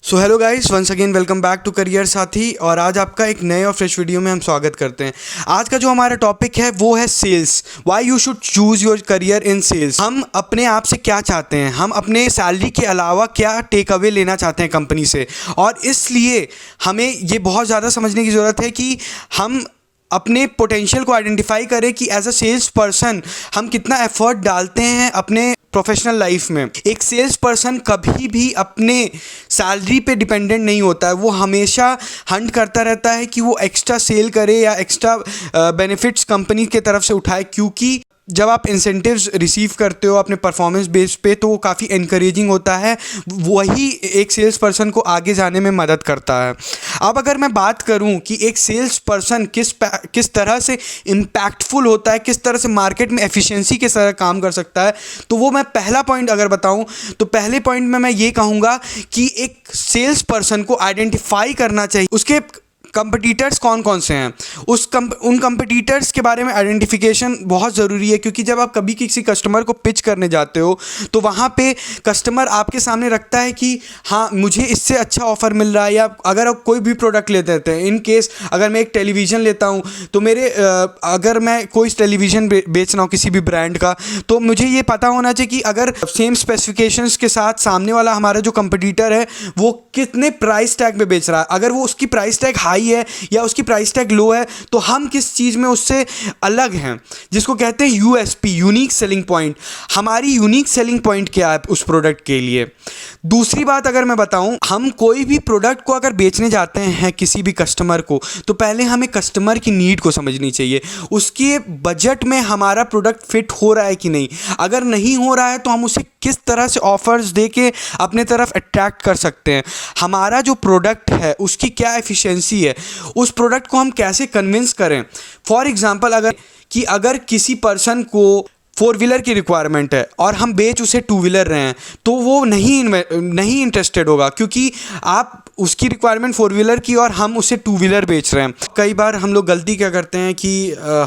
So hello guys, once again welcome back to career साथी। और आज आपका एक नए और फ्रेश वीडियो में हम स्वागत करते हैं। आज का जो हमारा टॉपिक है वो है sales. Why you should choose your career in sales. हम अपने आप से क्या चाहते हैं, हम अपने सैलरी के अलावा क्या टेक अवे लेना चाहते हैं कंपनी से, और इसलिए हमें ये बहुत ज़्यादा समझने की ज़रूरत है कि हम अपने पोटेंशियल को आइडेंटिफाई करें कि एज अ सेल्स पर्सन हम कितना एफर्ट डालते हैं अपने प्रोफेशनल लाइफ में। एक सेल्स पर्सन कभी भी अपने सैलरी पे डिपेंडेंट नहीं होता है, वो हमेशा हंट करता रहता है कि वो एक्स्ट्रा सेल करे या एक्स्ट्रा बेनिफिट्स कंपनी के तरफ से उठाए, क्योंकि जब आप इंसेंटिव्स रिसीव करते हो अपने परफॉर्मेंस बेस पे तो वो काफ़ी इनकरेजिंग होता है, वही एक सेल्स पर्सन को आगे जाने में मदद करता है। अब अगर मैं बात करूं कि एक सेल्स पर्सन किस तरह से इम्पैक्टफुल होता है, किस तरह से मार्केट में एफिशिएंसी के साथ काम कर सकता है, तो वो मैं पहला पॉइंट अगर बताऊं तो पहले पॉइंट में मैं ये कहूँगा कि एक सेल्स पर्सन को आइडेंटिफाई करना चाहिए उसके कंपटीटर्स कौन कौन से हैं। उन कंपटीटर्स के बारे में आइडेंटिफिकेशन बहुत ज़रूरी है, क्योंकि जब आप कभी किसी कस्टमर को पिच करने जाते हो तो वहाँ पे कस्टमर आपके सामने रखता है कि हाँ मुझे इससे अच्छा ऑफ़र मिल रहा है। या अगर आप कोई भी प्रोडक्ट लेते हैं, इन केस अगर मैं एक टेलीविज़न लेता हूँ तो अगर मैं कोई टेलीविज़न बेच रहा हूँ किसी भी ब्रांड का, तो मुझे ये पता होना चाहिए कि अगर सेम स्पेसिफिकेशंस के साथ सामने वाला हमारा जो कंपटीटर है वो कितने प्राइस टैग पे बेच रहा है। अगर वो उसकी प्राइस टैग हाई है या उसकी प्राइस टैग लो है तो हम किस चीज़ में उससे अलग हैं, जिसको कहते हैं यूएसपी, यूनिक सेलिंग पॉइंट। हमारी यूनिक सेलिंग पॉइंट क्या है उस प्रोडक्ट के लिए। दूसरी बात अगर मैं बताऊं, हम कोई भी प्रोडक्ट को अगर बेचने जाते हैं किसी भी कस्टमर को, तो पहले हमें कस्टमर की नीड को समझनी चाहिए, उसके बजट में हमारा प्रोडक्ट फिट हो रहा है कि नहीं। अगर नहीं हो रहा है तो हम उसे किस तरह से ऑफर्स दे के अपने तरफ अट्रैक्ट कर सकते हैं। हमारा जो प्रोडक्ट है उसकी क्या एफिशिएंसी है, उस प्रोडक्ट को हम कैसे कन्विंस करें। फॉर एग्जांपल अगर किसी पर्सन को 4 व्हीलर की रिक्वायरमेंट है और हम बेच उसे 2 व्हीलर रहे हैं, तो वो नहीं इंटरेस्टेड होगा, क्योंकि आप उसकी रिक्वायरमेंट 4 व्हीलर की और हम उसे 2 व्हीलर बेच रहे हैं। कई बार हम लोग गलती क्या करते हैं कि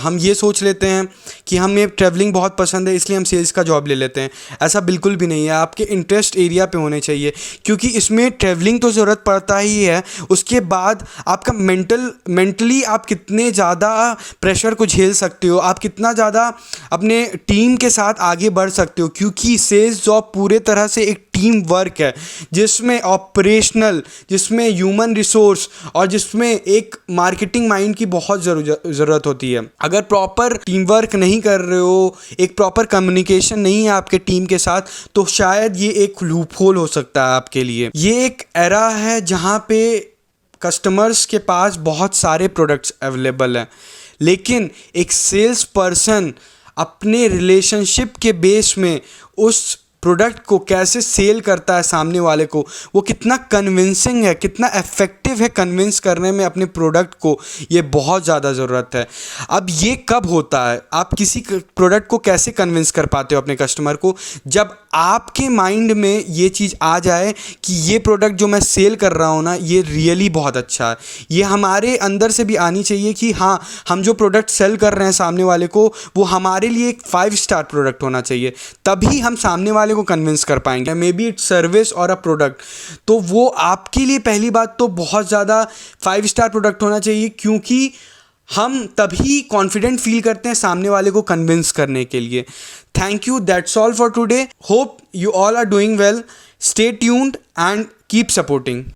हम ये सोच लेते हैं कि हमें ट्रैवलिंग बहुत पसंद है इसलिए हम सेल्स का जॉब ले लेते हैं। ऐसा बिल्कुल भी नहीं है, आपके इंटरेस्ट एरिया पे होने चाहिए, क्योंकि इसमें ट्रैवलिंग तो ज़रूरत पड़ता ही है, उसके बाद आपका मेंटली आप कितने ज़्यादा प्रेशर को झेल सकते हो, आप कितना ज़्यादा अपने टीम के साथ आगे बढ़ सकते हो, क्योंकि सेल्स जॉब पूरे तरह से एक टीम वर्क है, जिसमें ऑपरेशनल, जिसमें ह्यूमन रिसोर्स और जिसमें एक मार्केटिंग माइंड की बहुत ज़रूरत होती है। अगर प्रॉपर टीम वर्क नहीं कर रहे हो, एक प्रॉपर कम्युनिकेशन नहीं है आपके टीम के साथ, तो शायद ये एक लूपहोल हो सकता है आपके लिए। ये एक एरा है जहाँ पे कस्टमर्स के पास बहुत सारे प्रोडक्ट्स अवेलेबल हैं, लेकिन एक सेल्स पर्सन अपने रिलेशनशिप के बेस में उस प्रोडक्ट को कैसे सेल करता है सामने वाले को, वो कितना कन्विंसिंग है, कितना इफेक्टिव है कन्विंस करने में अपने प्रोडक्ट को, ये बहुत ज़्यादा ज़रूरत है। अब ये कब होता है, आप किसी प्रोडक्ट को कैसे कन्विंस कर पाते हो अपने कस्टमर को, जब आपके माइंड में ये चीज़ आ जाए कि ये प्रोडक्ट जो मैं सेल कर रहा हूँ ना, ये रियली बहुत अच्छा है। ये हमारे अंदर से भी आनी चाहिए कि हाँ, हम जो प्रोडक्ट सेल कर रहे हैं सामने वाले को, वो हमारे लिए एक 5 स्टार प्रोडक्ट होना चाहिए, तभी हम सामने वाले को कन्विंस कर पाएंगे। मे बी इट्स सर्विस और अ प्रोडक्ट, तो वो आपके लिए पहली बात तो बहुत ज़्यादा 5 स्टार प्रोडक्ट होना चाहिए, क्योंकि हम तभी कॉन्फिडेंट फील करते हैं सामने वाले को कन्विंस करने के लिए। Thank you, that's all for today. Hope you all are doing well. Stay tuned and keep supporting.